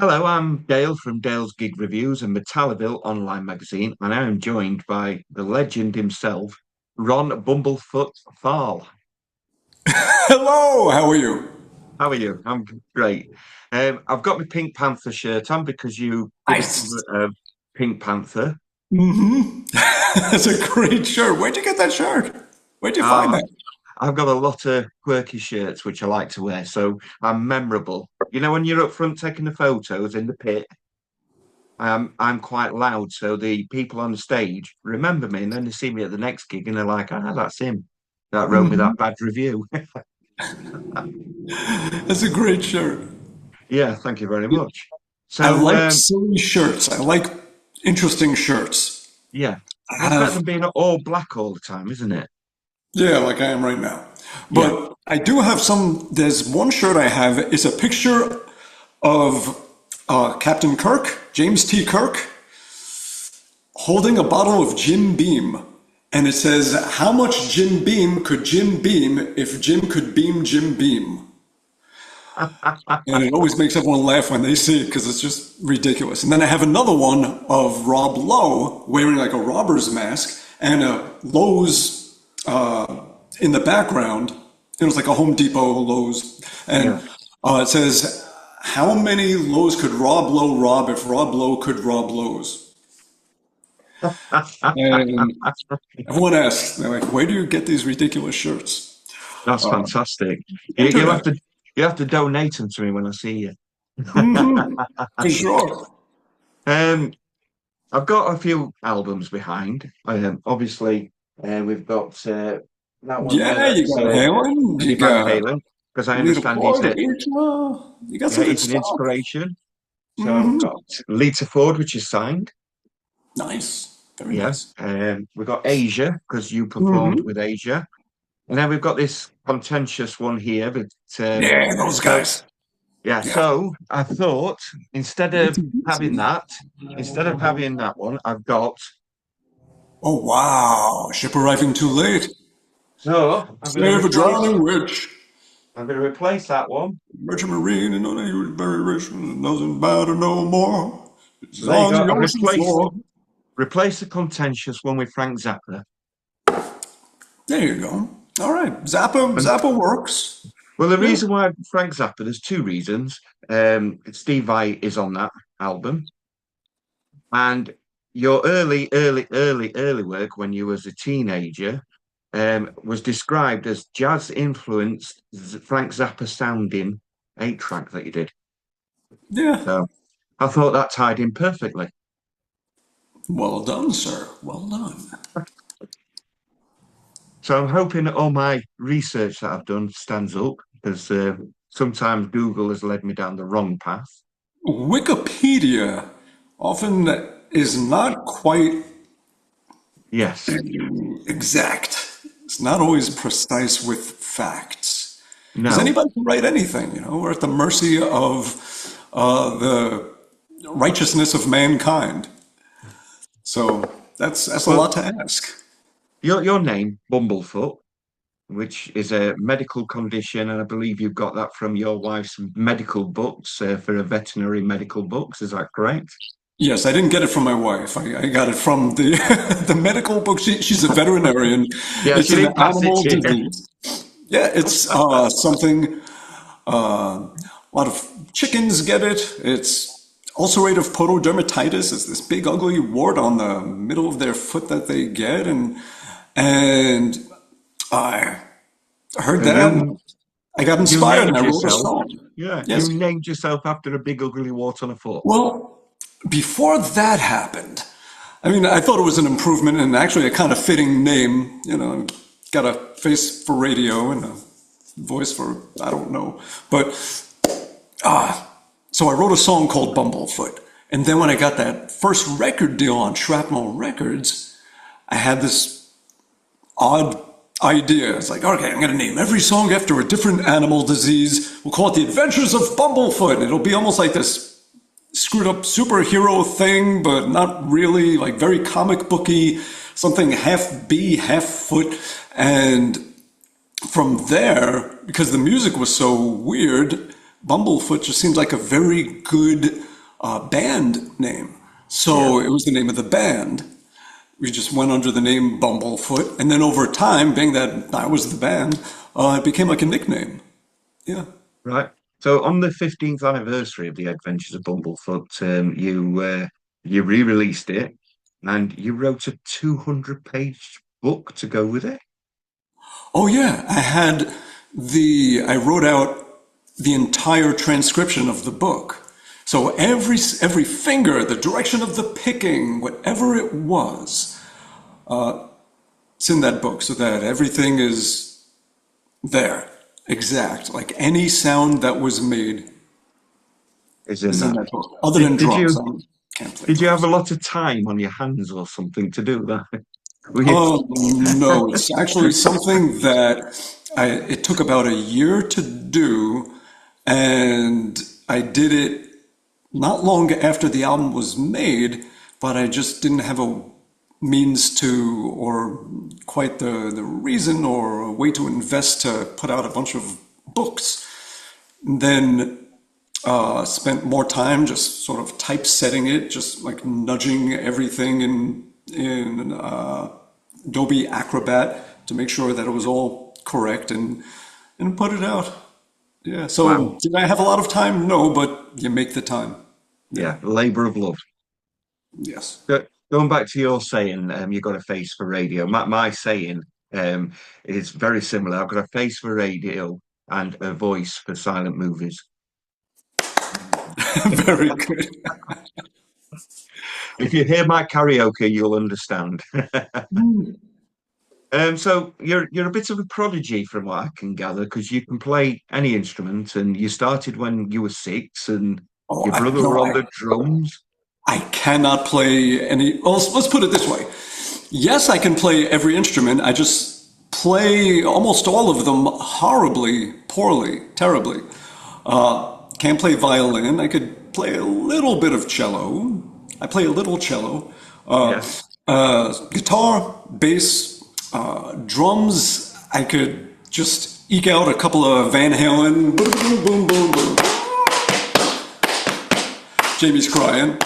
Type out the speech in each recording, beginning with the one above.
Hello, I'm Dale from Dale's Gig Reviews and Metallaville online magazine, and I am joined by the legend himself, Ron Bumblefoot Thal. Hello, how are you? How are you? I'm great. I've got my Pink Panther shirt on because you did a cover Nice. of Pink Panther. That's a great shirt. Where'd you get that shirt? Where'd you find Uh, that? I've got a lot of quirky shirts which I like to wear, so I'm memorable. You know, when you're up front taking the photos in the pit, I'm quite loud, so the people on the stage remember me, and then they see me at the next gig, and they're like, "Ah, that's him that wrote me that Mhm. bad review." That's a great shirt. Yeah, thank you very much. I So, like silly shirts. I like interesting shirts. yeah, I well, it's better have, than being all black all the time, isn't it? yeah, like I am right now. Yeah. But I do have there's one shirt I have. It's a picture of Captain Kirk, James T. Kirk, holding a bottle of Jim Beam. And it says, how much Jim Beam could Jim beam if Jim could beam Jim Beam? And it always makes everyone laugh when they see it because it's just ridiculous. And then I have another one of Rob Lowe wearing like a robber's mask and a Lowe's in the background. It was like a Home Depot Lowe's. And Yeah. it says, how many Lowe's could Rob Lowe rob if Rob Lowe could rob Lowe's? And everyone asks, they're like, where do you get these ridiculous shirts? That's Uh, fantastic. You'll have Internet. to donate them to me when I see you. For sure. Um, I've got a few albums behind. Obviously, we've got that one there. Yeah, you That's got Halen, Eddie you Van got Halen, because I Little understand he's Boy, a, you got some yeah, good he's an stuff. inspiration. So we've Hmm. got Lita Ford, which is signed. Nice. Very Yeah. nice. We've got Asia, because you performed Hmm. with Asia. And then we've got this contentious one here. But Yeah, those so guys. yeah, Yeah. so I thought having that, instead of having that one, I've got. Oh, wow. Ship arriving too late. So Save a drowning witch. I'm going to replace that one. Merchant Marine, and know that he was very rich, and doesn't matter no more. It's There you on go. the I've ocean floor. replaced the contentious one with Frank Zappa. There you go. All right. Zappa, And Zappa works. well, the Yeah. reason why Frank Zappa, there's two reasons. Steve Vai is on that album, and your early work when you was a teenager was described as jazz influenced Frank Zappa sounding 8 track that you did. Yeah. So I thought that tied in perfectly. Well done, sir. Well done. So I'm hoping that all my research that I've done stands up because sometimes Google has led me down the wrong path. Wikipedia often is not quite Yes. exact. It's not always precise with facts. Because No. anybody can write anything, we're at the mercy of the righteousness of mankind. So that's a Well, lot to ask. your name, Bumblefoot, which is a medical condition, and I believe you've got that from your wife's medical books for a veterinary medical books. Is that correct? Yes, I didn't get it from my wife. I got it from the the medical book. She's a veterinarian. Yeah, It's she an didn't pass it animal to you. disease. Yeah, it's something. A lot of chickens get it. It's ulcerative pododermatitis. It's this big ugly wart on the middle of their foot that they get, and I heard So that. I got you inspired and named I wrote a yourself. song. Yeah, you Yes. named yourself after a big ugly wart on a foot. Well, before that happened, I mean, I thought it was an improvement and actually a kind of fitting name. Got a face for radio and a voice for I don't know, but so I wrote a song called Bumblefoot. And then when I got that first record deal on Shrapnel Records, I had this odd idea. It's like, okay, I'm going to name every song after a different animal disease. We'll call it The Adventures of Bumblefoot. It'll be almost like this screwed up superhero thing, but not really, like very comic booky, something half bee, half foot. And from there, because the music was so weird, Bumblefoot just seemed like a very good band name. So it was the name of the band. We just went under the name Bumblefoot, and then over time, being that I was the band, it became like a nickname. Yeah. Right. So on the 15th anniversary of the Adventures of Bumblefoot, you re-released it, and you wrote a 200-page book to go with it. Oh yeah, I wrote out the entire transcription of the book. So every finger, the direction of the picking, whatever it was, it's in that book, so that everything is there, exact. Like any sound that was made Is in is in that. that book. Other than Did drums, you I can't play did you have drums. a lot of time on your hands or something to do that? Were you- Oh no, it's actually something that it took about a year to do, and I did it not long after the album was made, but I just didn't have a means to, or quite the reason or a way to invest to put out a bunch of books. And then spent more time just sort of typesetting it, just like nudging everything in Adobe Acrobat to make sure that it was all correct and put it out. Yeah. Wow. So did I have a lot of time? No, but you make the time. Yeah. Yeah, labor of love. Yes. Going back to your saying, you got a face for radio. My saying is very similar. I've got a face for radio and a voice for silent movies. Very good. If you hear my karaoke, you'll understand. So you're a bit of a prodigy from what I can gather, because you can play any instrument, and you started when you were 6, and Oh, your brother no, were on the drums. I cannot play any. Well, let's put it this way. Yes, I can play every instrument. I just play almost all of them horribly, poorly, terribly. Can't play violin. I could play a little bit of cello. I play a little cello. Yeah. Guitar, bass, drums. I could just eke out a couple of Van Halen. Boom, boom, boom, boom, boom. Jamie's crying,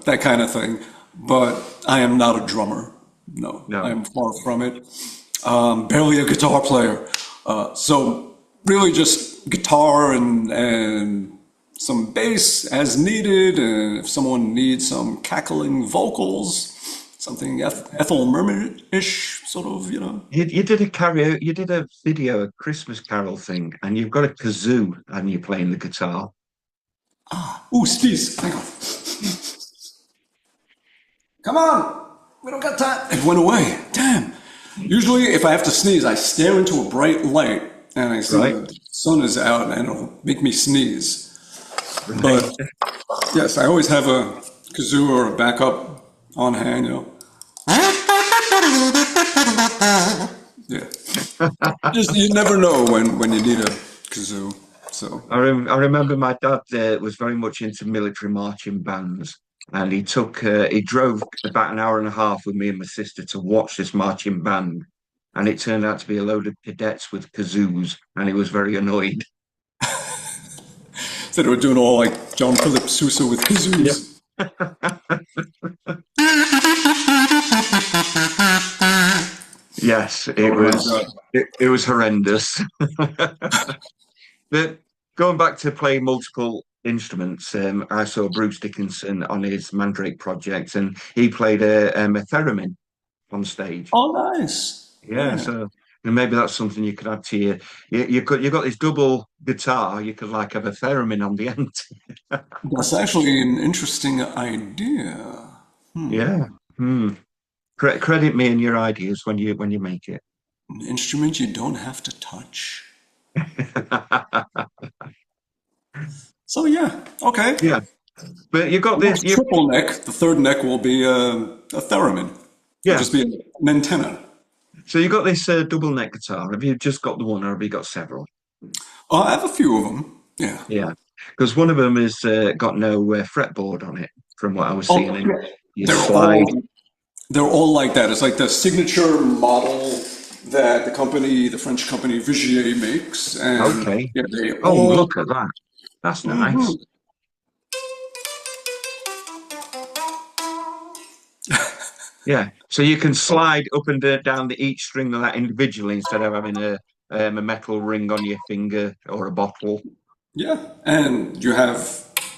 that kind of thing. But I am not a drummer. No, I No. am far from it. Barely a guitar player. So really just guitar and some bass as needed. And if someone needs some cackling vocals, something Ethel Merman-ish, sort of. You did a karaoke, you did a video, a Christmas Carol thing, and you've got a kazoo and you're playing the guitar. Ooh, sneeze. Hang on. Come on. We don't got time. It went away. Damn. Usually, if I have to sneeze, I stare into a bright light and I see Right. the sun is out and it'll make me sneeze. Right. But yes, I always have a kazoo or a backup on hand. Yeah. Just you never know when you need a kazoo. So. I remember my dad was very much into military marching bands, and he drove about an hour and a half with me and my sister to watch this marching band, and it turned out to be a load of cadets with kazoos, and he was very annoyed. So they were doing all like John Philip Sousa with kazoos. Yes, Oh my God. it was horrendous. But going back to play multiple instruments, I saw Bruce Dickinson on his Mandrake project, and he played a theremin on stage. Oh, nice. Yeah, Yeah. so and maybe that's something you could add to your. You got this double guitar. You could like have a theremin on the end. That's actually an interesting idea. Yeah. Hmm. Credit me in your ideas when you make it. An instrument you don't have to touch. So yeah, okay. Yeah, but you got this. Next triple neck. The third neck will be a theremin. It'll Yeah. just be an antenna. So you got this double neck guitar. Have you just got the one, or have you got several? I have a few of them. Yeah. Yeah, because one of them has got no fretboard on it, from what I was seeing Oh, in yeah. your They're slide. all they're all like that. It's like the signature model that the French company Vigier makes, and Okay. yeah, they Oh, all. look at that. That's nice. Mhm. Yeah. So you can slide up and down each string of that individually instead of having a metal ring on your finger or a bottle. Yeah, and you have,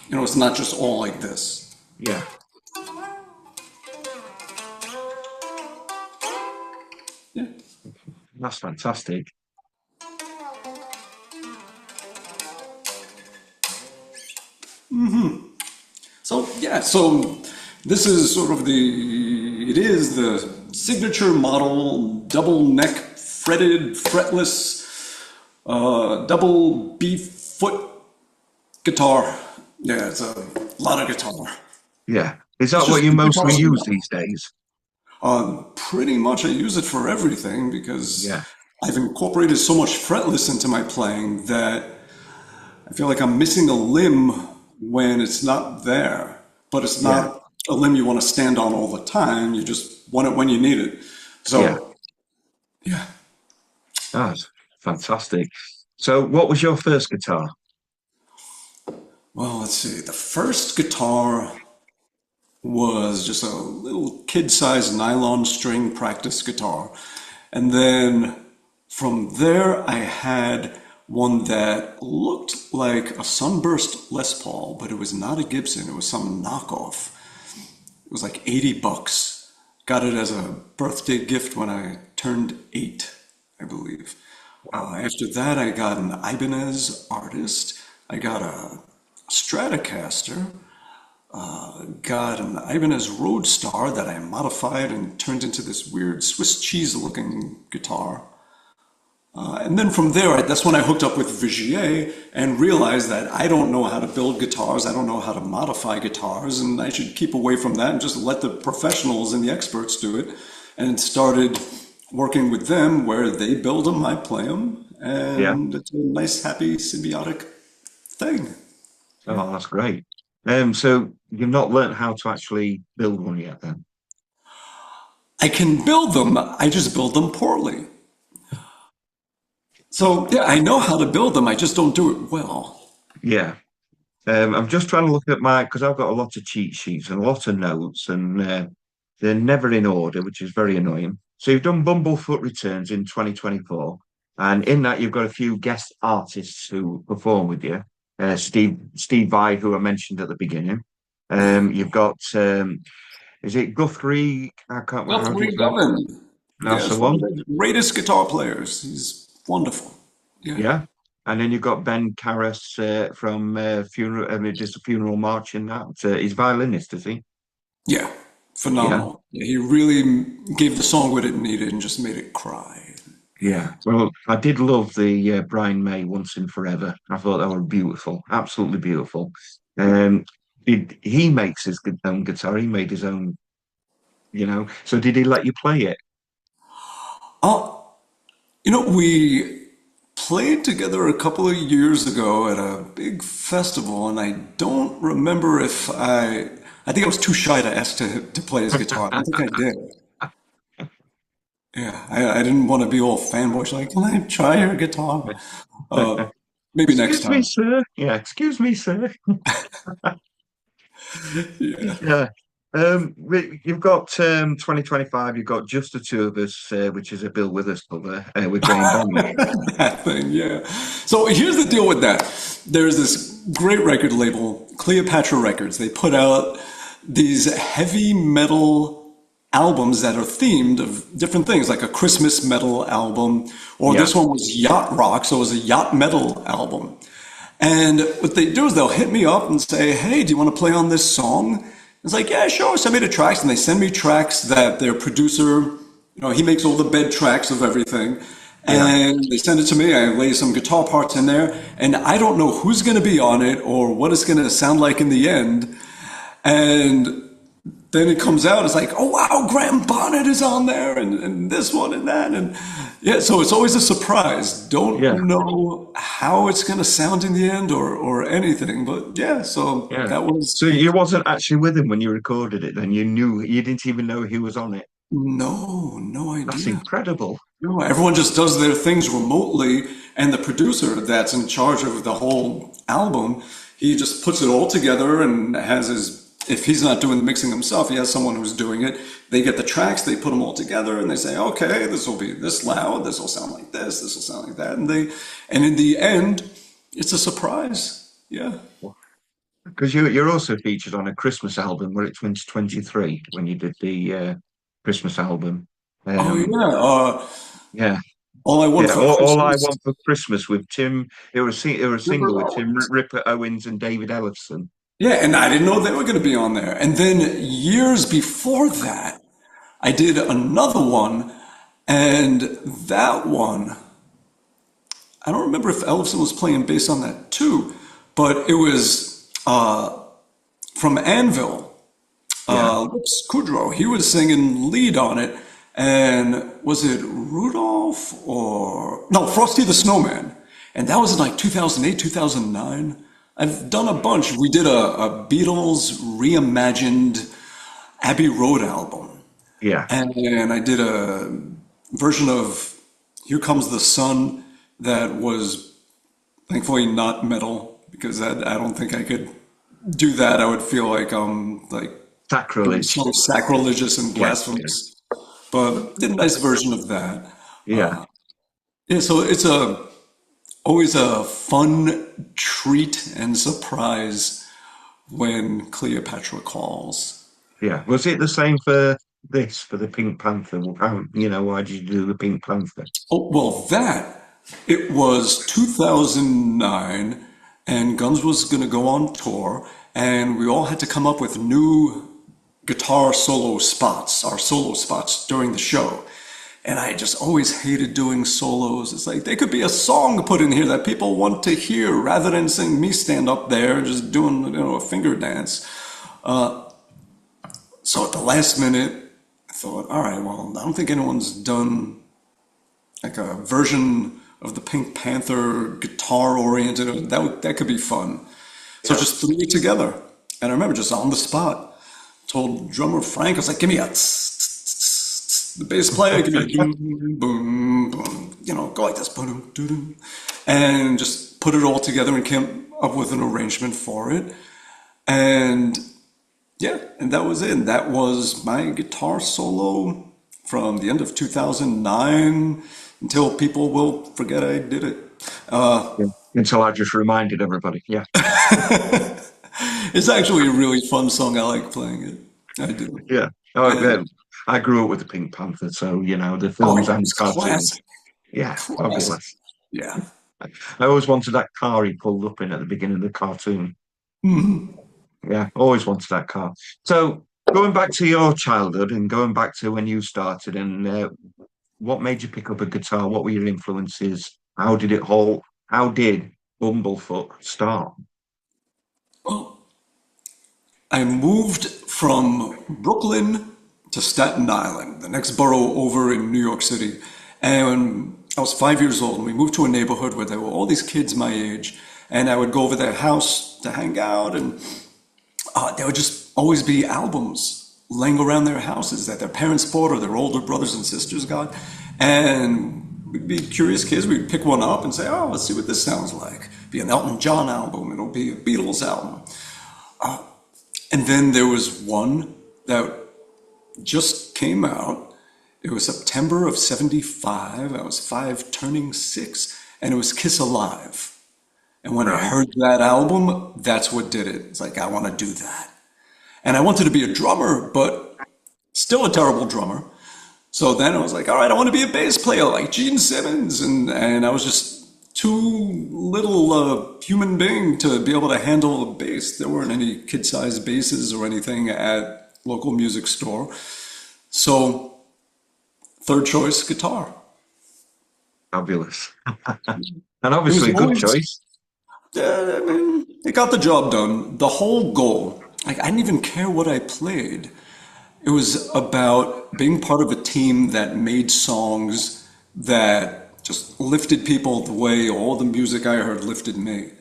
it's not just all like this. Yeah. Yeah. That's fantastic. So yeah, so this is sort of it is the signature model double neck fretted, fretless, double B foot guitar. Yeah, it's a lot of guitar. Yeah. Is It's that what just you the guitar mostly use smell. these days? Pretty much I use it for everything because Yeah. I've incorporated so much fretless into my playing that I feel like I'm missing a limb when it's not there. But it's Yeah. not a limb you want to stand on all the time. You just want it when you need it. Yeah. So, yeah. That's fantastic. So what was your first guitar? Well, let's see. The first guitar was just a little kid-sized nylon string practice guitar. And then from there, I had one that looked like a Sunburst Les Paul, but it was not a Gibson. It was some knockoff. It was like 80 bucks. Got it as a birthday gift when I turned 8, I believe. Wow. After that, I got an Ibanez Artist. I got a Stratocaster. Got an Ibanez Roadstar that I modified and turned into this weird Swiss cheese looking guitar. And then from there, that's when I hooked up with Vigier and realized that I don't know how to build guitars, I don't know how to modify guitars, and I should keep away from that and just let the professionals and the experts do it. And started working with them where they build them, I play them, Yeah. and it's a nice, happy, symbiotic thing. Yeah. Oh, that's great. So you've not learnt how to actually build one yet then? I can build them, I just build them poorly. So, yeah, I know how to build them, I just don't do it well. Yeah. I'm just trying to look at because I've got a lot of cheat sheets and a lot of notes, and they're never in order, which is very annoying. So you've done Bumblefoot Returns in 2024, and in that you've got a few guest artists who perform with you. Steve Vai, who I mentioned at the beginning. You've got is it Guthrie? I can't remember how do you Guthrie pronounce. Govan. That's the Yes, one of one. the greatest guitar players. He's wonderful. Yeah. Yeah. And then you've got Ben Carras from Funeral. I mean, just a funeral march in that. He's violinist, is he? Yeah. Yeah. Phenomenal. Yeah, he really gave the song what it needed and just made it cry. Yeah. Well, I did love the Brian May Once and Forever. I thought they were beautiful, absolutely beautiful. Um, he makes his own guitar. He made his own, So did he let you play it? Oh, we played together a couple of years ago at a big festival, and I don't remember if I think I was too shy to ask to play his guitar. I don't think I did. Yeah, I didn't want to be all fanboyish, like, can I try your guitar? Uh, Maybe next Excuse me, time. sir. Yeah, excuse me, sir. Yeah. Yeah. You've got 2025, you've got Just the Two of Us, which is a Bill Withers cover with Jane Bonham. That thing, yeah. So here's the deal with that. There's this great record label, Cleopatra Records. They put out these heavy metal albums that are themed of different things, like a Christmas metal album, or Yeah, this one was yacht rock, so it was a yacht metal album. And what they do is they'll hit me up and say, hey, do you want to play on this song? It's like, yeah, sure, send me the tracks. And they send me tracks that their producer, he makes all the bed tracks of everything. yeah, And they send it to me. I lay some guitar parts in there. And I don't know who's going to be on it or what it's going to sound like in the end. And then it comes out, it's like, oh wow, Graham Bonnet is on there, and this one and that. And yeah, so it's always a surprise. Don't yeah, know how it's going to sound in the end or anything. But yeah, so yeah. that was. So you wasn't actually with him when you recorded it, then you didn't even know he was on it. No That's idea. incredible. No, everyone just does their things remotely, and the producer that's in charge of the whole album, he just puts it all together and has his if he's not doing the mixing himself, he has someone who's doing it. They get the tracks, they put them all together, and they say, okay, this will be this loud, this will sound like this will sound like that, and in the end, it's a surprise. Yeah. Because you're also featured on a Christmas album where it's 2023 when you did the Christmas album. Oh Um, yeah. yeah, All I want yeah. for All I Christmas. Want for Christmas with Tim. It was a single with Tim Ripper Owens and David Ellison. Yeah, and I didn't know they were going to be on there. And then years before that, I did another one, and that one, I don't remember if Ellison was playing bass on that too, but it was from Anvil. Yeah, Lips Kudrow, he was singing lead on it, and was it Rudolph or no, Frosty the Snowman? And that was in like 2008, 2009. I've done a bunch. We did a Beatles reimagined Abbey Road album, yeah. and I did a version of Here Comes the Sun that was thankfully not metal because I don't think I could do that. I would feel like like doing Sacrilege. something sacrilegious and Yeah, yeah, blasphemous. But did a nice version of that. yeah, Yeah, so it's a always a fun treat and surprise when Cleopatra calls. yeah. Was it the same for this for the Pink Panther? How, why did you do the Pink Panther? Oh, well, it was 2009, and Guns was going to go on tour, and we all had to come up with new guitar solo spots, our solo spots during the show. And I just always hated doing solos. It's like they could be a song put in here that people want to hear rather than seeing me stand up there just doing, a finger dance. So at the last minute, I thought, all right, well, I don't think anyone's done like a version of the Pink Panther guitar oriented. That could be fun. So Yeah, just threw it together. And I remember just on the spot, told drummer Frank, I was like, give me a tss, tss, tss, tss. The bass player, give me a boom, boom, boom, go like this, boom, doo, doo, and just put it all together and came up with an arrangement for it. And yeah, and that was it. And that was my guitar solo from the end of 2009 until people will forget I did it. yeah. Until I just reminded everybody. Yeah, It's actually a really fun song. I like playing it. I do. yeah. Oh, And, I grew up with the Pink Panther, so the oh films yeah, and it's cartoons. classic. Yeah, Classic. fabulous. Yeah. I always wanted that car he pulled up in at the beginning of the cartoon. Yeah, always wanted that car. So going back to your childhood and going back to when you started, and what made you pick up a guitar? What were your influences? How did Bumblefoot start? Well, I moved from Brooklyn to Staten Island, the next borough over in New York City. And I was 5 years old, and we moved to a neighborhood where there were all these kids my age. And I would go over their house to hang out, and there would just always be albums laying around their houses that their parents bought or their older brothers and sisters got. And we'd be curious kids. We'd pick one up and say, oh, let's see what this sounds like. Be an Elton John album. It'll be a Beatles album. And then there was one that just came out. It was September of 75. I was five, turning six, and it was Kiss Alive. And when I Right. heard that album, that's what did it. It's like, I want to do that. And I wanted to be a drummer, but still a terrible drummer. So then I was like, all right, I want to be a bass player like Gene Simmons. And I was just too little human being to be able to handle a bass. There weren't any kid-sized basses or anything at local music store. So third choice, guitar. Fabulous. And It was obviously a good always, choice. I mean, it got the job done. The whole goal, like I didn't even care what I played. It was about being part of a team that made songs that just lifted people the way all the music I heard lifted me.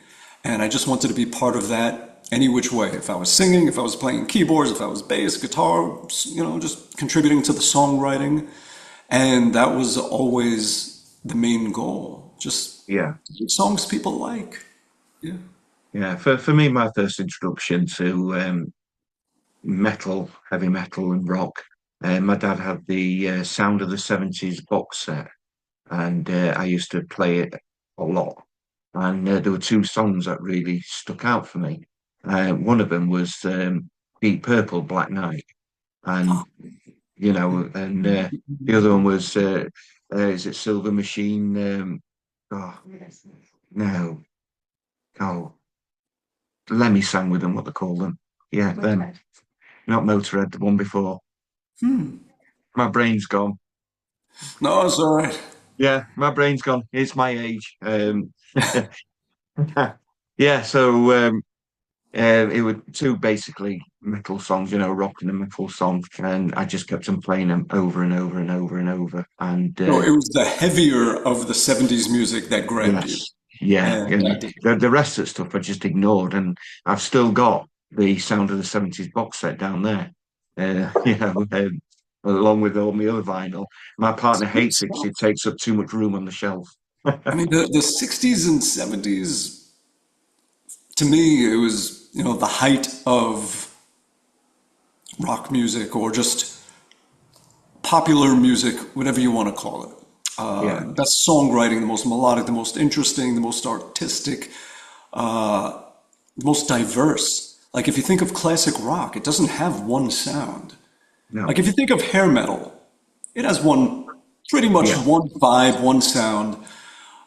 And I just wanted to be part of that any which way. If I was singing, if I was playing keyboards, if I was bass, guitar, just contributing to the songwriting. And that was always the main goal. Just Yeah. songs people like. Yeah. Yeah. For me, my first introduction to metal, heavy metal, and rock. My dad had the Sound of the 70s box set, and I used to play it a lot. And there were two songs that really stuck out for me. One of them was Deep Purple, Black Knight, and and the other one was is it Silver Machine? Oh no, oh Lemmy sang with them. What they call them? Yeah, them. Not Motorhead, the one before. Hmm. My brain's gone. No, it's all right. Yeah, my brain's gone. It's my age. Yeah, so it were two basically metal songs, rock and a metal song, and I just kept on playing them over and over and over and over. And No, it was the heavier of the 70s music that grabbed you. yes, yeah, And and that did. the rest of the stuff I just ignored, and I've still got the Sound of the 70s box set down there. Along with all my other vinyl. My partner Great hates it because stuff. it takes up too much room on the shelf. I mean, the 60s and 70s, to me, it was, the height of rock music or just popular music, whatever you want to call it. Yeah, Best songwriting, the most melodic, the most interesting, the most artistic, the most diverse. Like if you think of classic rock, it doesn't have one sound. no, Like if you think of hair metal, it has pretty much yeah, one vibe, one sound.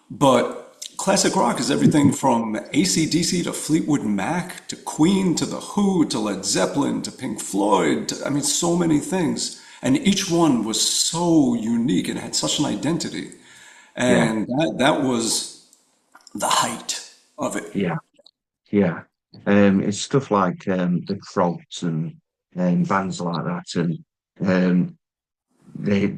But classic rock is everything from AC/DC to Fleetwood Mac to Queen to The Who to Led Zeppelin to Pink Floyd. I mean, so many things. And each one was so unique and had such an identity. yeah, And that was the height of it. yeah. Yeah, it's stuff like the Frogs and bands like that, and um, the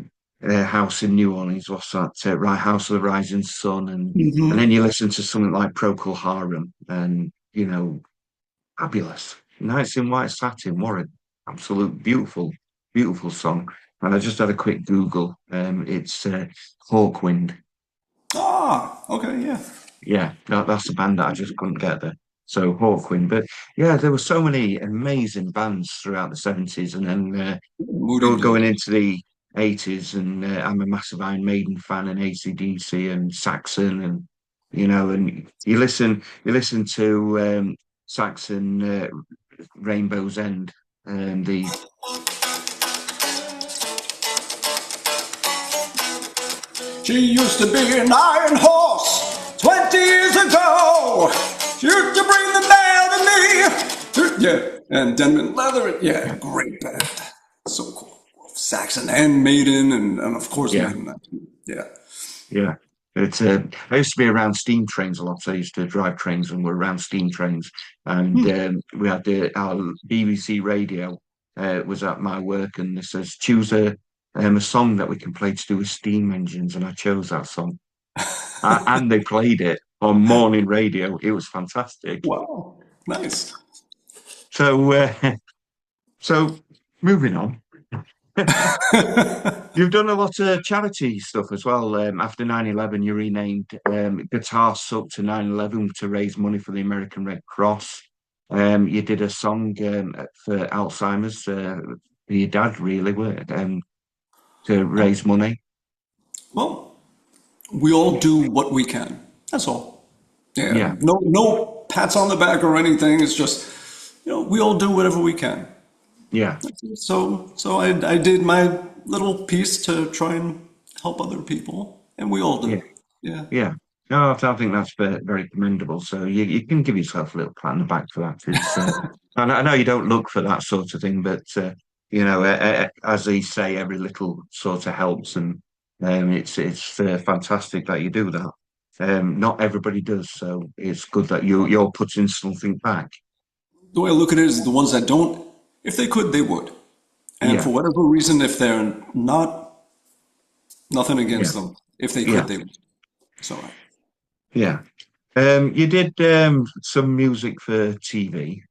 House in New Orleans. What's that? Right, House of the Rising Sun, and then Hmm. you listen to something like Procol Harum, and fabulous. Nights in White Satin, what an absolute beautiful, beautiful song. And I just had a quick Google. It's Hawkwind. Ah, okay, yeah. Yeah, that's a band that I just couldn't get there. So Hawkwind, but yeah, there were so many amazing bands throughout the 70s, and then Moody going Blues. into the 80s, and I'm a massive Iron Maiden fan, and AC/DC and Saxon, and and you listen to Saxon Rainbow's End, and the She used to be an iron horse 20 years ago. She used to bring the mail to me. Yeah, and Denman Leather. Yeah, great band. So cool. Saxon and Maiden, and of course yeah, Maiden. Yeah. yeah. It's I used to be around steam trains a lot. So I used to drive trains and we're around steam trains, and Hmm. we had our BBC radio was at my work, and it says choose a song that we can play to do with steam engines, and I chose that song, and they played it on morning radio. It was fantastic. Wow. Nice. So so moving on. You've done a lot of charity stuff as well. After 9/11, you renamed Guitar Suck to 9/11 to raise money for the American Red Cross. You did a song for Alzheimer's for your dad, really, to raise money. Well, we all do what we can. That's all. Yeah. Yeah, No pats on the back or anything. It's just, we all do whatever we can. yeah, So I did my little piece to try and help other people, and we all yeah, do. Yeah. yeah. No, I think that's very commendable. So you can give yourself a little pat on the back for that. I know you don't look for that sort of thing, but as they say, every little sort of helps, and it's fantastic that you do that. Not everybody does, so it's good that you're putting something back. The way I look at it is the ones that don't, if they could, they would. And Yeah, for whatever reason, if they're not, nothing yeah, against them. If they yeah, could, they would. So, yeah. You did some music for TV.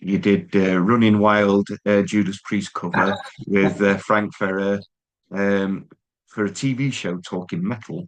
You did Running Wild Judas Priest cover with Frank Ferrer for a TV show talking metal.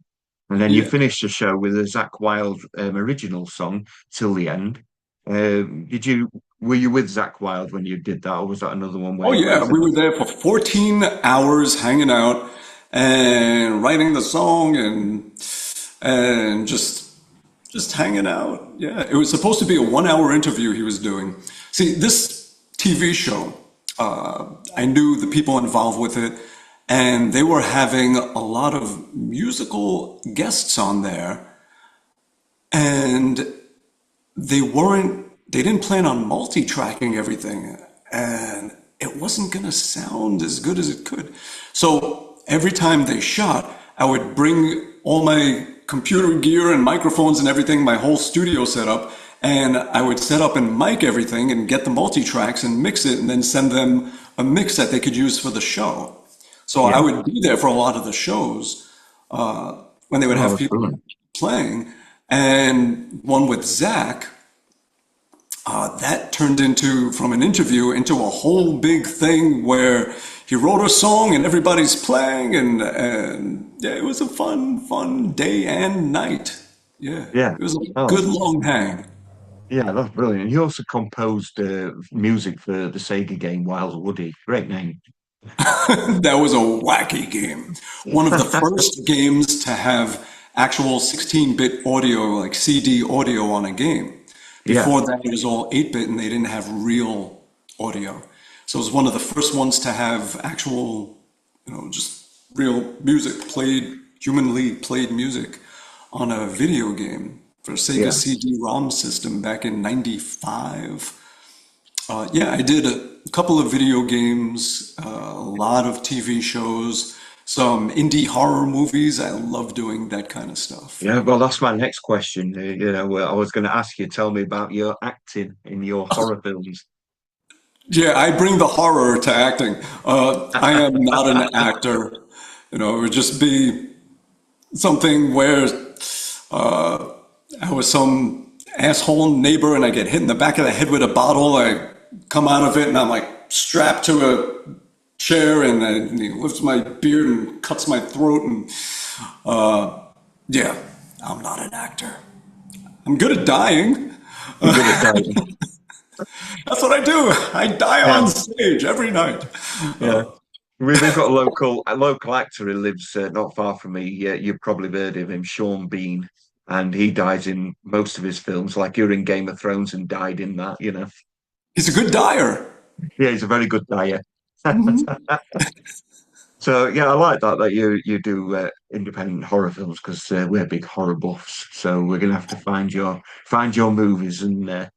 And then you yeah. finished the show with a Zach Wild original song, Till the End. Did you? were you with Zach Wild when you did that, or was that another one Oh where yeah, was it? we were there for 14 hours hanging out and writing the song and just hanging out. Yeah, it was supposed to be a 1 hour interview he was doing. See, this TV show, I knew the people involved with it, and they were having a lot of musical guests on there, and they didn't plan on multi-tracking everything, and it wasn't going to sound as good as it could. So every time they shot, I would bring all my computer gear and microphones and everything, my whole studio setup, and I would set up and mic everything and get the multi-tracks and mix it and then send them a mix that they could use for the show. So I Yeah. would be there for a lot of the shows when they would Oh, have that's people brilliant. playing. And one with Zach, that turned into, from an interview, into a whole big thing where he wrote a song and everybody's playing, and yeah, it was a fun day and night. Yeah, Yeah. it was a Oh, good long hang. yeah, that's brilliant. He also composed music for the Sega game Wild Woody. Great name. That was a wacky game. One of the first games to have actual 16-bit audio, like CD audio on a game. Yeah, Before that, it was all 8-bit and they didn't have real audio. So it was one of the first ones to have actual, just real music played, humanly played music on a video game for Sega yeah. CD-ROM system back in '95. Yeah, I did a couple of video games, a lot of TV shows, some indie horror movies. I love doing that kind of stuff. Yeah, well, that's my next question. I was going to ask you, tell me about your acting in your horror films. Yeah, I bring the horror to acting. I am not an actor. It would just be something where I was some asshole neighbor and I get hit in the back of the head with a bottle. I come out of it and I'm like strapped to a chair and he lifts my beard and cuts my throat. And yeah, I'm not an actor. I'm good at dying. You're good at diving. That's what I do. I die Yeah, on stage every night. yeah. We've got a local actor who lives not far from me. Yeah, you've probably heard of him, Sean Bean, and he dies in most of his films. Like you're in Game of Thrones and died in that. He's a good dyer. Yeah, he's a very good dyer. So yeah, I like that you do independent horror films because we're big horror buffs. So we're gonna have to find your movies and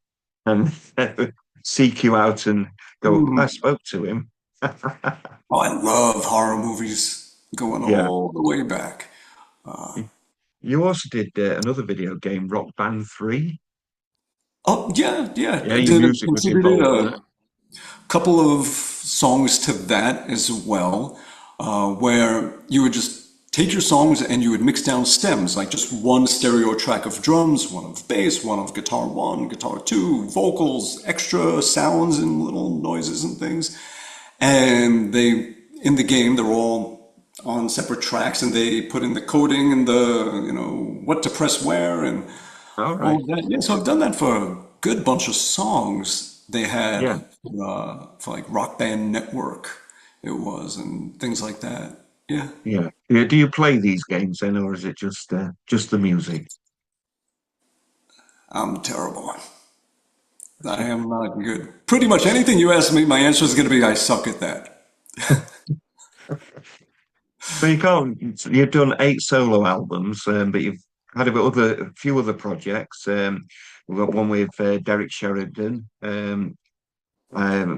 seek you out and go. I Mhm. spoke to him. Oh, I love horror movies going Yeah. all the way back. You also did another video game, Rock Band 3. Oh, yeah, yeah. Yeah, I your did music was contributed involved in a that. couple of songs to that as well, where you would just take your songs and you would mix down stems, like just one stereo track of drums, one of bass, one of guitar one, guitar two, vocals, extra sounds and little noises and things. And in the game, they're all on separate tracks and they put in the coding and what to press where and All all right. of that. Yeah, so I've done that for a good bunch of songs they had Yeah. for like Rock Band Network, it was, and things like that. Yeah, Yeah. Yeah. Do you play these games then, or is it just the music? I'm terrible. I am not good. Pretty much anything you ask me, my answer is going to be I suck at that. So you can't. You've done 8 solo albums, but you've had a few other projects. We've got one with Derek Sheridan,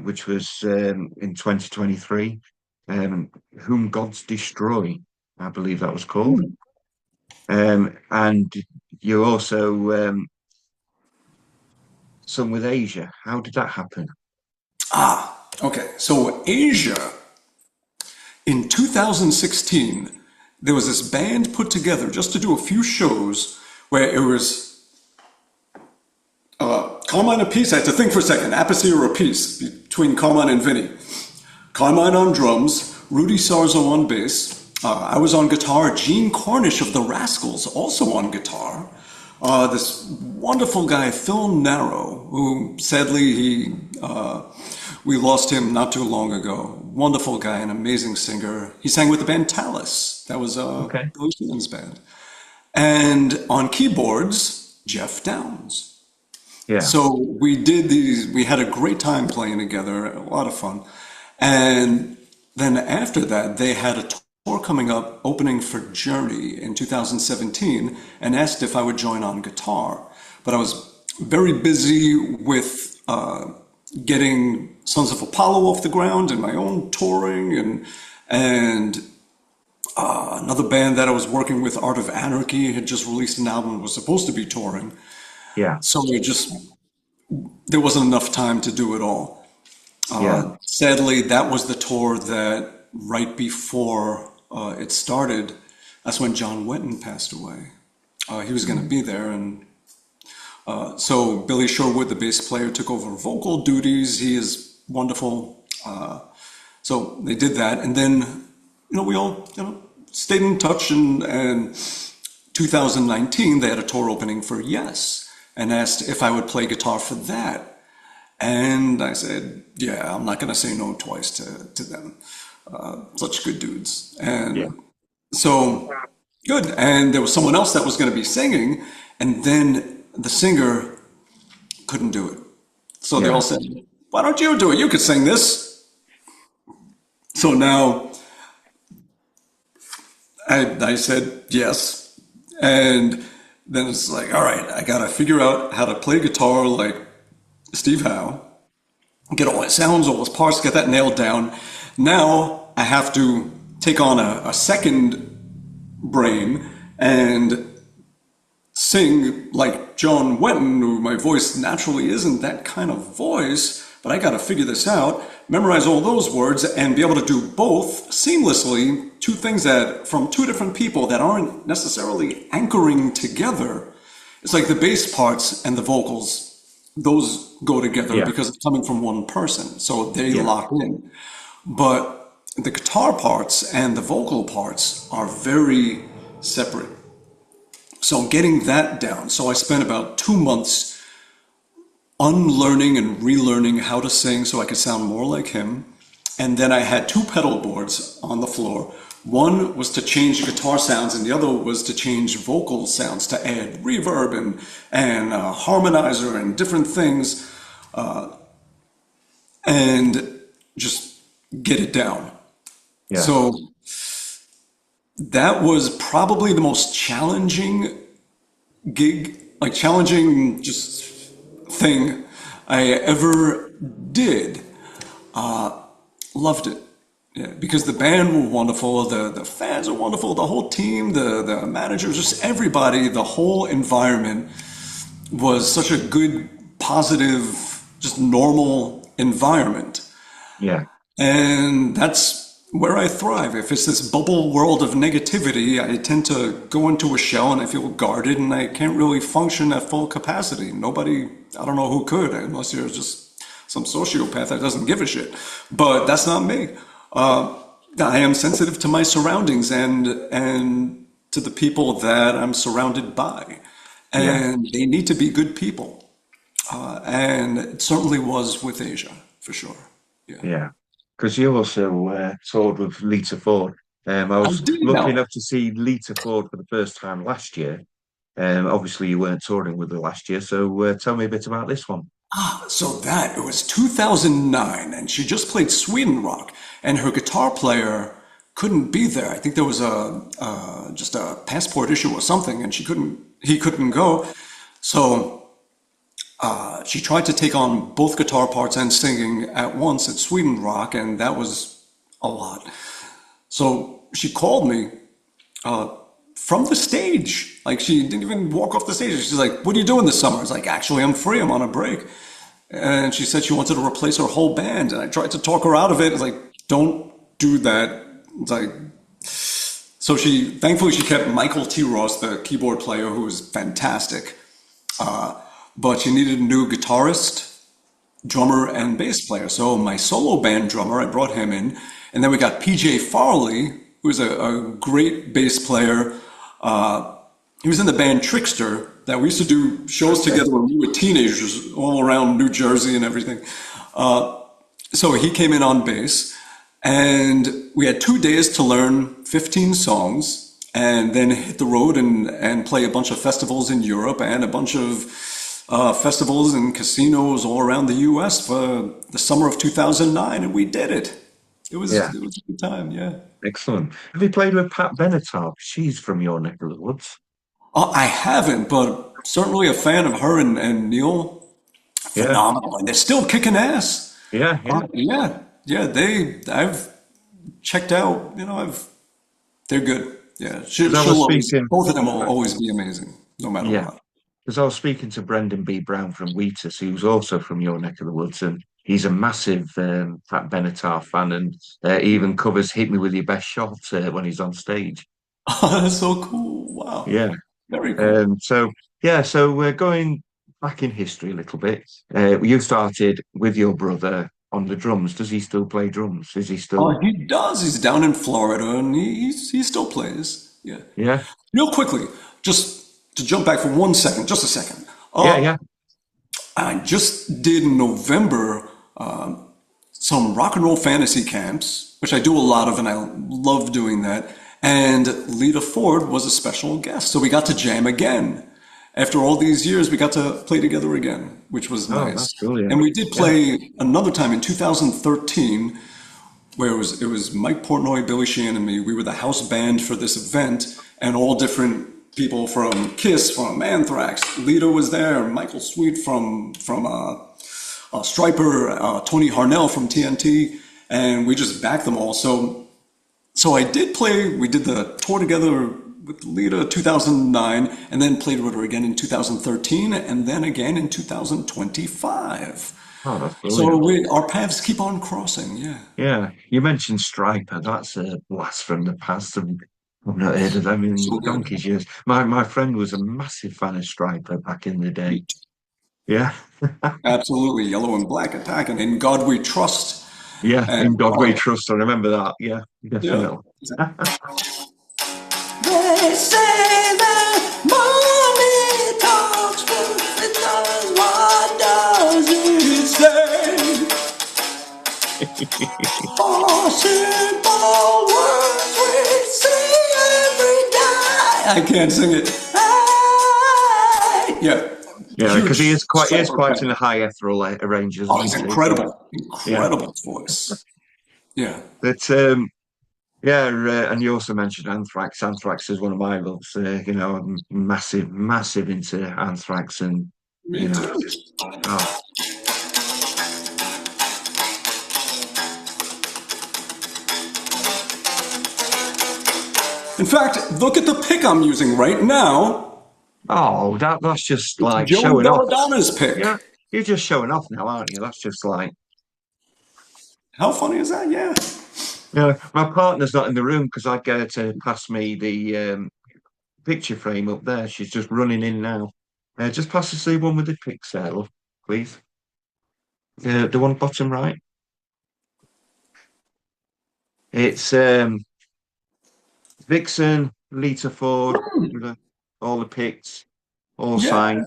which was in 2023. Whom Gods Destroy, I believe that was called. And you also sung with Asia. How did that happen? Ah, okay. So Asia, in 2016, there was this band put together just to do a few shows where it was Carmine and Peace. I had to think for a second. Apathy or a Peace between Carmine and Vinny. Carmine on drums, Rudy Sarzo on bass. I was on guitar. Gene Cornish of the Rascals also on guitar. This wonderful guy, Phil Narrow, who sadly we lost him not too long ago. Wonderful guy, an amazing singer. He sang with the band Talus. That was Okay. Billy Sheehan's band. And on keyboards, Jeff Downs. Yeah. So we did these, we had a great time playing together, a lot of fun. And then after that, they had a tour coming up opening for Journey in 2017 and asked if I would join on guitar. But I was very busy with getting Sons of Apollo off the ground and my own touring and another band that I was working with, Art of Anarchy, had just released an album and was supposed to be touring. Yeah. So there wasn't enough time to do it all. Yeah. Sadly, that was the tour that right before it started, that's when John Wetton passed away. He was going to be there, and so Billy Sherwood, the bass player, took over vocal duties. He is wonderful. So they did that, and then we all stayed in touch. And 2019, they had a tour opening for Yes, and asked if I would play guitar for that. And I said, yeah, I'm not going to say no twice to them. Such good dudes. And Yeah. so, good. And there was someone else that was going to be singing, and then the singer couldn't do it. So they Yeah. all said, why don't you do it? You could sing this. So now I said yes. And then it's like, all right, I got to figure out how to play guitar like Steve Howe, get all his sounds, all his parts, get that nailed down. Now I have to take on a second brain and sing like John Wetton, who my voice naturally isn't that kind of voice, but I got to figure this out, memorize all those words, and be able to do both seamlessly, two things that from two different people that aren't necessarily anchoring together. It's like the bass parts and the vocals, those go together Yeah. because it's coming from one person, so they Yeah. lock in. But the guitar parts and the vocal parts are very separate. So getting that down. So I spent about 2 months unlearning and relearning how to sing so I could sound more like him. And then I had two pedal boards on the floor. One was to change guitar sounds, and the other was to change vocal sounds, to add reverb and harmonizer and different things, and just get it down. Yeah. So that was probably the most challenging gig, like challenging just thing I ever did. Loved it. Yeah, because the band were wonderful, the fans are wonderful, the whole team, the managers, just everybody, the whole environment was such a good, positive, just normal environment. Yeah. And that's where I thrive. If it's this bubble world of negativity, I tend to go into a shell and I feel guarded and I can't really function at full capacity. Nobody, I don't know who could, unless you're just some sociopath that doesn't give a shit. But that's not me. I am sensitive to my surroundings and to the people that I'm surrounded by. And they need to be good people. And it certainly was with Asia, for sure. Yeah. Yeah. Because you also toured with Lita Ford. I I was did lucky know. enough to see Lita Ford for the first time last year. Obviously, you weren't touring with her last year, so tell me a bit about this one. So it was 2009, and she just played Sweden Rock, and her guitar player couldn't be there. I think there was just a passport issue or something, and he couldn't go. So she tried to take on both guitar parts and singing at once at Sweden Rock, and that was a lot. So she called me from the stage. Like, she didn't even walk off the stage. She's like, what are you doing this summer? I was like, actually, I'm free. I'm on a break. And she said she wanted to replace her whole band. And I tried to talk her out of it. It's like, don't do that. It's like, so thankfully she kept Michael T. Ross, the keyboard player, who was fantastic. But she needed a new guitarist, drummer, and bass player. So my solo band drummer, I brought him in. And then we got PJ Farley, who's a great bass player. He was in the band Trickster, that we used to do shows together when we were teenagers all around New Jersey and everything. Uh, so he came in on bass, and we had 2 days to learn 15 songs and then hit the road and play a bunch of festivals in Europe and a bunch of festivals and casinos all around the US for the summer of 2009, and we did it. Yeah, It was a good time, yeah. excellent. Have you played with Pat Benatar? She's from your neck of the woods. I haven't, but certainly a fan of her and Neil. Yeah, Phenomenal, and they're still kicking ass. yeah, yeah. Yeah, yeah. I've checked out. They're good. Yeah, Because I was speaking, both of them will always be amazing, no matter yeah, what. because I was speaking to Brendan B. Brown from Wheatus, who's also from your neck of the woods, and he's a massive Pat Benatar fan, and even covers "Hit Me with Your Best Shot" when he's on stage. That's so cool. Wow, Yeah. very cool. So yeah, so we're going back in history a little bit. You started with your brother on the drums. Does he still play drums? Is he still? He does. He's down in Florida, and he still plays. Yeah. Yeah, Real quickly, just to jump back for 1 second, just a second. yeah, yeah. I just did in November some rock and roll fantasy camps, which I do a lot of, and I love doing that. And Lita Ford was a special guest, so we got to jam again. After all these years, we got to play together again, which was Oh, that's nice. And brilliant. we did Yeah, play another time in 2013, where it was Mike Portnoy, Billy Sheehan, and me. We were the house band for this event, and all different people from Kiss, from Anthrax. Lita was there, Michael Sweet from Striper, Tony Harnell from TNT, and we just backed them all. So I did play. We did the tour together with Lita 2009, and then played with her again in 2013, and then again in 2025. oh, that's So brilliant. our paths keep on crossing. Yeah. Yeah, you mentioned Striper. That's a blast from the past. I've not heard of them So in good. donkey's years. My friend was a massive fan of Striper back in the day. Yeah, Absolutely. Yellow and Black Attack and In God We Trust. yeah. And In God We Trust. I remember that. Yeah, yeah. definitely. They say that money talks, but it does. What does it say? Four simple words we say every day. I can't sing it. Hey. Yeah. Yeah, because Huge he is striper quite in fan. a high ethereal range, Oh, isn't he's he? So incredible. yeah, Incredible voice. Yeah. but yeah, and you also mentioned Anthrax. Anthrax is one of my loves. I'm massive into Anthrax, and Me you know, too. oh In fact, look at the pick I'm using right now. that's just It's like Joey showing off. Belladonna's Yeah, pick. you're just showing off now, aren't you? That's just like, How funny is that? Yeah. my partner's not in the room because I get her to pass me the picture frame up there. She's just running in now. Just pass us the one with the pixel, please. The one bottom right. It's Vixen, Lita Ford, with all the pics, all Yeah. signed.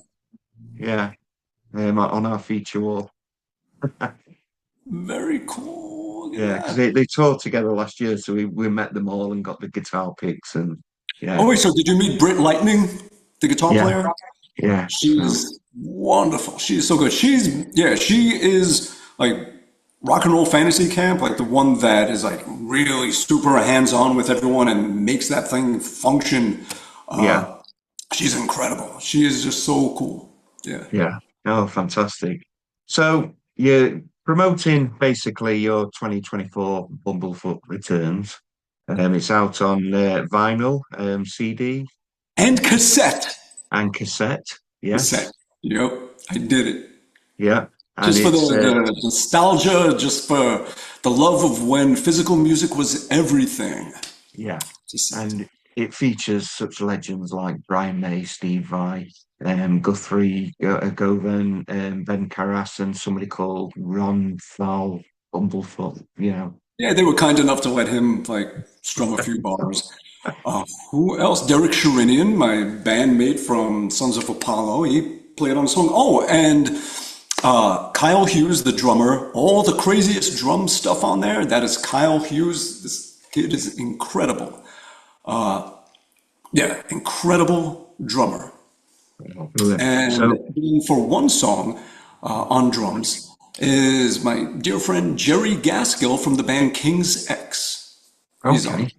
Yeah, on our feature wall. Very cool. Look at Yeah, because that. they toured together last year, so we met them all and got the guitar picks, and Oh, yeah, wait, so did you meet Britt Lightning, the guitar yeah, player? yeah. So She's wonderful. She is so good. She is like rock and roll fantasy camp, like the one that is like really super hands-on with everyone and makes that thing function. yeah, She's incredible. She is just so cool. Yeah. yeah. Oh, fantastic. So you're promoting basically your 2024 Bumblefoot returns. It's out on vinyl, CD, And cassette. and cassette. Cassette. Yes, Yep. I did it. yeah, and Just for it's the nostalgia, just for the love of when physical music was everything. yeah, Cassette. and it features such legends like Brian May, Steve Vai, Guthrie Govan, Ben Carras, and somebody called Ron Thal Bumblefoot. Yeah, they were kind enough to let him like strum a few bars. Who else? Derek Sherinian, my bandmate from Sons of Apollo, he played on a song. Oh, and Kyle Hughes, the drummer, all the craziest drum stuff on there. That is Kyle Hughes. This kid is incredible. Yeah, incredible drummer. Brilliant. And So, for one song on drums is my dear friend Jerry Gaskill from the band King's X. He's on okay. it.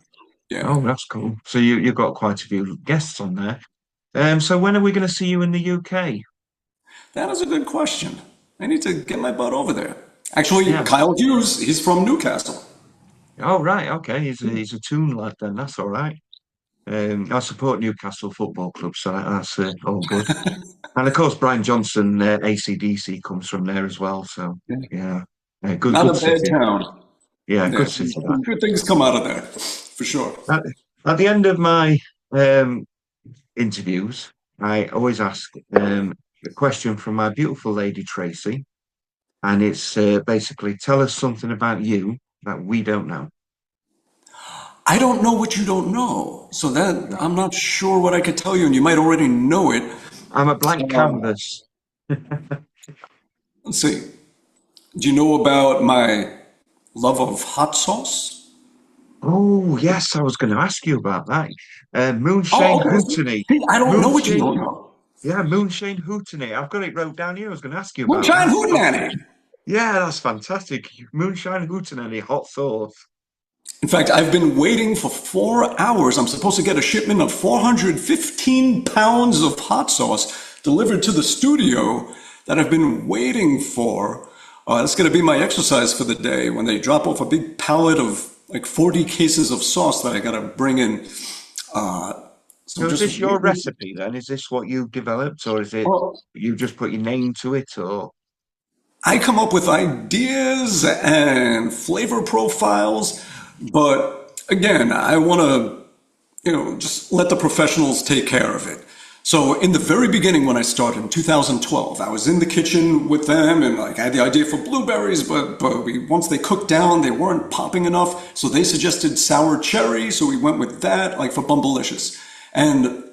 Yeah. Oh, that's cool. So you've got quite a few guests on there. So when are we going to see you in the UK? That is a good question. I need to get my butt over there. Actually, Yeah. Kyle Hughes, he's from Newcastle. Oh, right. Okay. He's a Toon lad then. That's all right. I support Newcastle Football Club, so that's all good. And of course, Brian Johnson, AC/DC comes from there as well. So Yeah. yeah, Not good a bad city. town. Yeah, Yeah, good city that. some good things come out of there, for sure. At, at the end of my um, interviews, I always ask a question from my beautiful lady Tracy, and it's basically tell us something about you that we don't know. I don't know what you don't know, so that I'm not sure what I could tell you, and you might already know it. I'm a blank Uh, canvas. let's see. Do you know about my love of hot sauce? Oh, yes, I was going to ask you about that. Oh, Moonshine okay. Hooteny. See, I don't know what you Moonshine, don't know. yeah, Moonshine Hooteny. I've got it wrote down here. I was going to ask you about Moonshine that. Hootenanny. Yeah, that's fantastic. Moonshine Hootenanny, hot sauce. In fact, I've been waiting for 4 hours. I'm supposed to get a shipment of 415 pounds of hot sauce delivered to the studio that I've been waiting for. That's going to be my exercise for the day when they drop off a big pallet of like 40 cases of sauce that I got to bring in. Uh, so So I'm is just this your waiting. recipe then? Is this what you developed, or is it Well, you just put your name to it, or I come up with ideas and flavor profiles, but again, I want to just let the professionals take care of it. So in the very beginning, when I started in 2012, I was in the kitchen with them and like I had the idea for blueberries, but once they cooked down, they weren't popping enough. So they suggested sour cherry. So we went with that, like for Bumblelicious. And,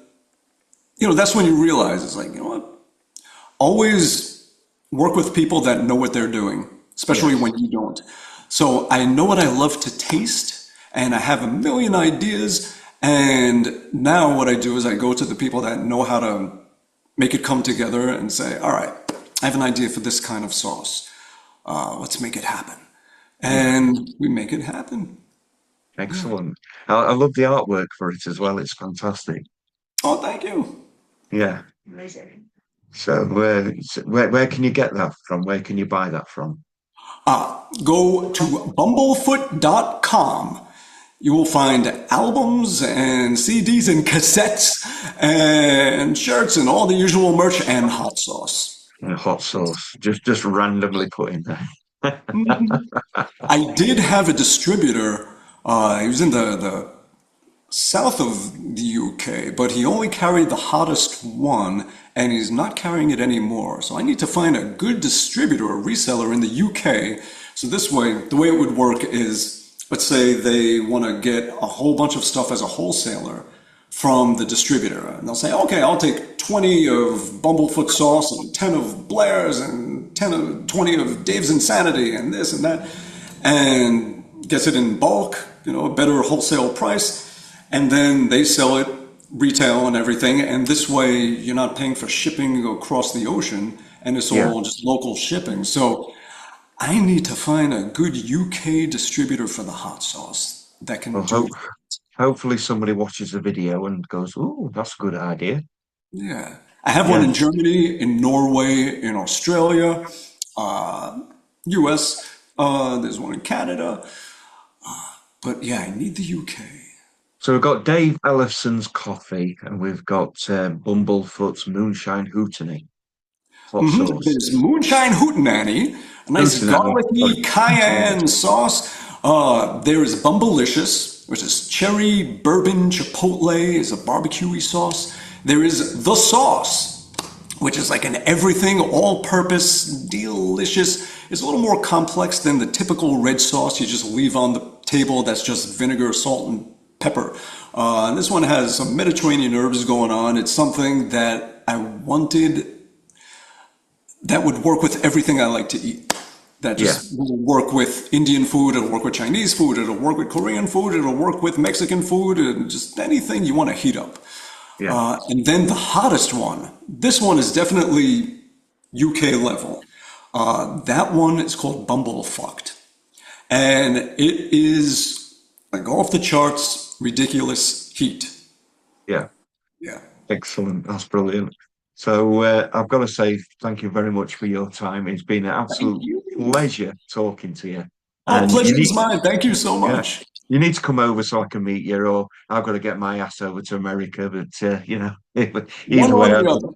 that's when you realize it's like, you know what? Always work with people that know what they're doing, especially yes? when you don't. So I know what I love to taste, and I have a million ideas. And now what I do is I go to the people that know how to make it come together and say, all right, I have an idea for this kind of sauce. Let's make it happen. Yeah, And we make it happen. excellent. I love the artwork for it as well. It's fantastic. Oh, thank you. Yeah. So where can you get that from? Where can you buy that from? Go to bumblefoot.com. You will find albums and CDs and cassettes and shirts and all the usual merch and hot sauce. Hot sauce, just randomly put in there. I did have a distributor. He was in the south of the UK, but he only carried the hottest one, and he's not carrying it anymore. So I need to find a good distributor or reseller in the UK. So this way, the way it would work is, let's say they want to get a whole bunch of stuff as a wholesaler from the distributor. And they'll say, okay, I'll take 20 of Bumblefoot sauce and 10 of Blair's and 20 of Dave's Insanity and this and that, and gets it in bulk, a better wholesale price. And then they sell it retail and everything. And this way you're not paying for shipping across the ocean, and it's Yeah. all just local shipping. So I need to find a good UK distributor for the hot sauce that can Well, do. hopefully somebody watches the video and goes, "Oh, that's a good idea." Yeah. I have one Yeah. in Germany, in Norway, in Australia, uh, US. There's one in Canada. But yeah, I need the UK. So we've got Dave Ellison's coffee, and we've got Bumblefoot's Moonshine Hooteny hot sauce. There's Moonshine Hootenanny, a nice Hootenanny, sorry. garlicky cayenne sauce. There is Bumblelicious, which is cherry bourbon chipotle, is a barbecuey sauce. There is the sauce, which is like an everything, all-purpose, delicious It's a little more complex than the typical red sauce you just leave on the table that's just vinegar, salt, and pepper. And this one has some Mediterranean herbs going on. It's something that I wanted that would work with everything I like to eat. That Yeah, just will work with Indian food, it'll work with Chinese food, it'll work with Korean food, it'll work with Mexican food, and just anything you want to heat up. yeah, And then the hottest one, this one is definitely UK level. That one is called Bumblefoot. And it is like off the charts, ridiculous heat. yeah. Yeah. Excellent. That's brilliant. So I've got to say thank you very much for your time. It's been an Thank absolute you. pleasure talking to you. Oh, And you pleasure is need, mine. Thank you so yeah, much. you need to come over so I can meet you, or I've got to get my ass over to America. But One either or way, the other.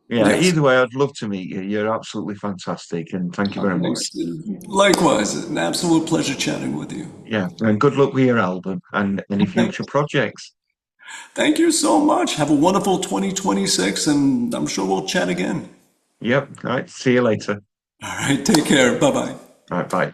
Yes. either way, I'd love to meet you. You're absolutely fantastic, and thank you Oh, very much. thanks. Likewise, an absolute pleasure chatting with you. Yeah, and good luck with your album and any Thank, future projects. thank you so much. Have a wonderful 2026, and I'm sure we'll chat again. Yep. All right. See you later. All right, take care. Bye bye. All right. Bye.